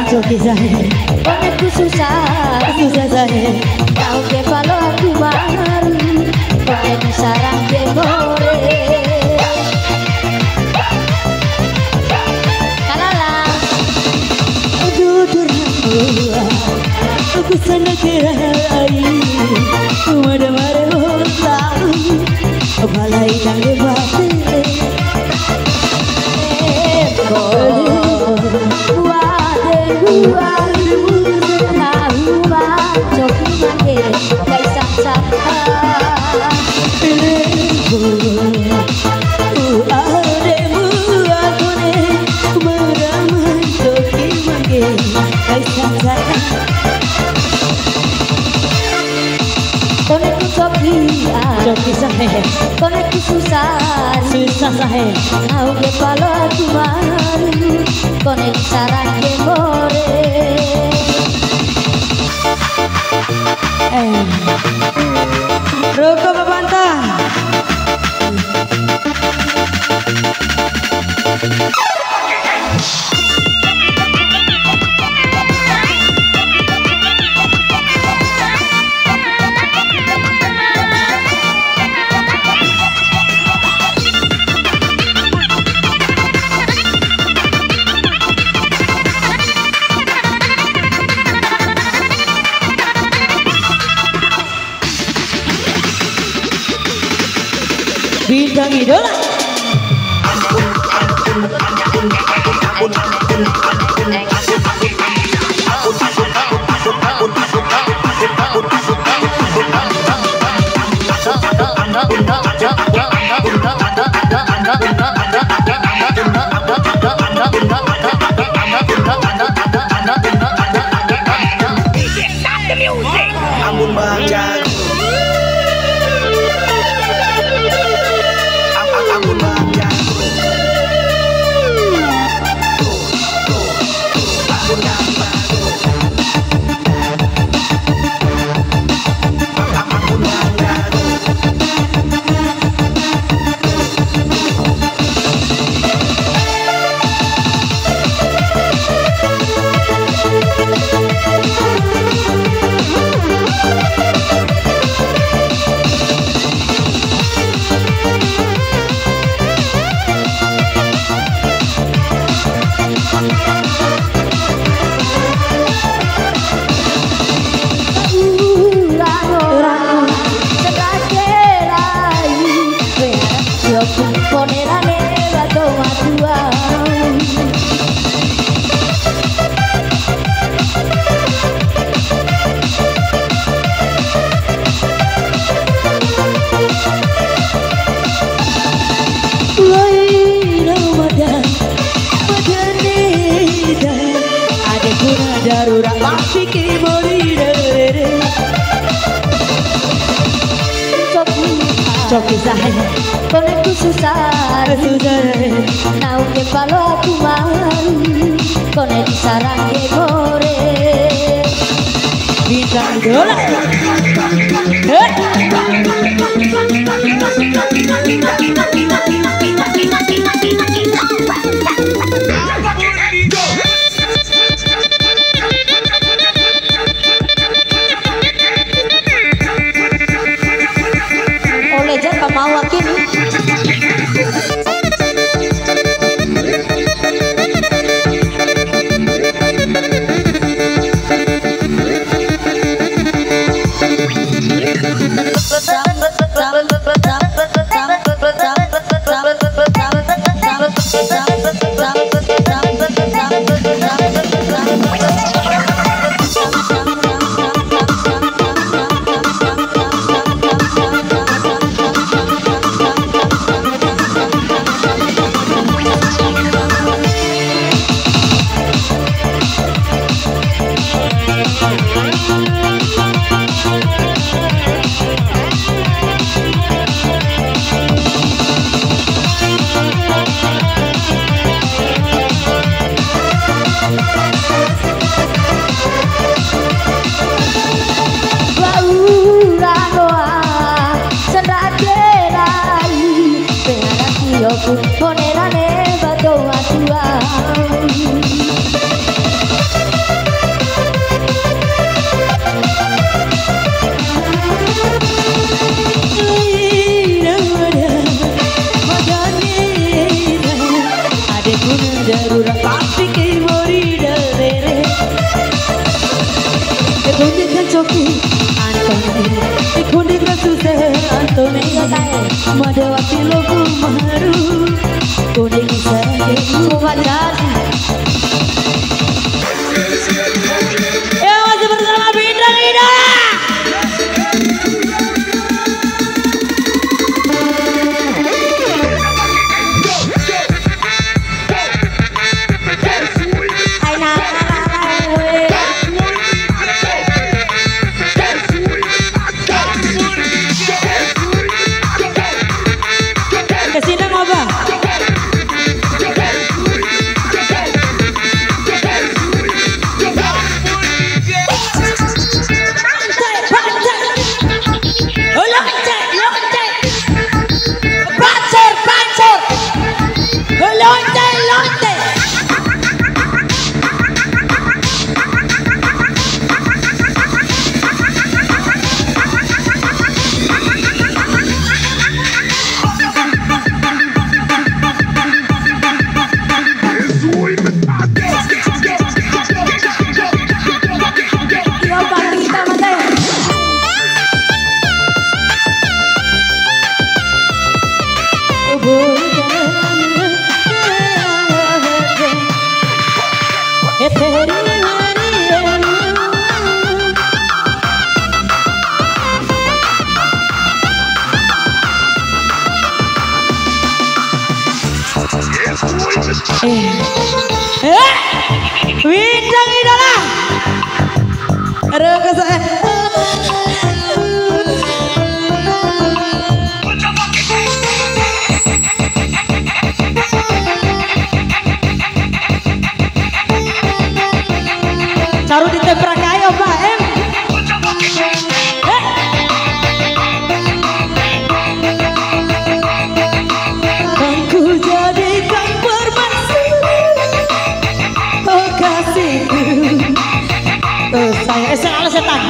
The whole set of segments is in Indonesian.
Choki sahe, Konekku susah sahe. Kau ke palo aku baru Konek sarang ke more Kalala Dudur hamba, aku sana kerai. Umada mare hotaru, balai tangi bate. Choki sahe, Konekku susah sahe. Kau ke palo aku baru Konek sarang ke more Roko babantah. Bintang idola. Amun Bang Jago, amun Bang Jago, amun Bang Jago, amun Bang Jago. Darurat masih morir. Choki sahe, Konekku susah Nau ke palo aku malu Konek sarang ke more bintang idola. Oleh jaka mau kini Konde kancoku Antoni konde kasuse Antoni Madawati loku maru Konde kisah Sobat jadi Ya masih bersama Bintang Idola. Kesini ngobrol. Bintang Idola. Aduh kesel. Taruh di temprak ayo Pak M. Aku jadikan permaisuri, oh kasihku. Tuh saya selalu setan.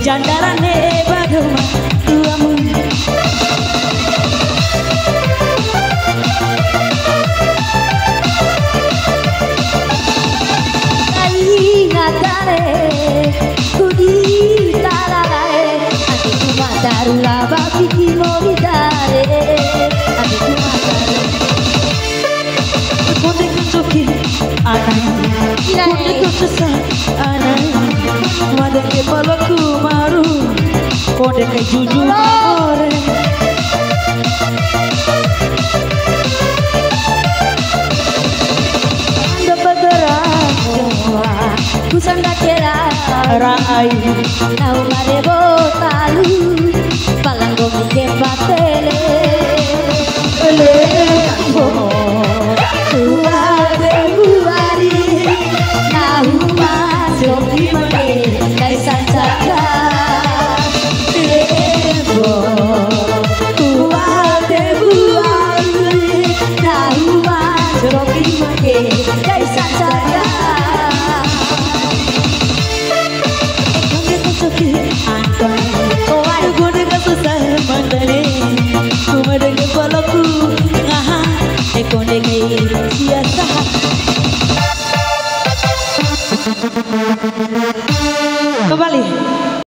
Jandarane badoma tuamu ingatare kudi tarare ati cuma darula bapiki moridare ati cuma darula konde kucoki anaya konde kucosa anaya mada ke palaku maru konde ke juju ore dapat semua kusanda kera rai nau mare botalu palango mike patele ele tuade buari nau masuk di mage kai sansaka tuade buari nau masuk di mage kai sansaka konde kasusa mandale kumade ke palaku ngaha konde ke siasa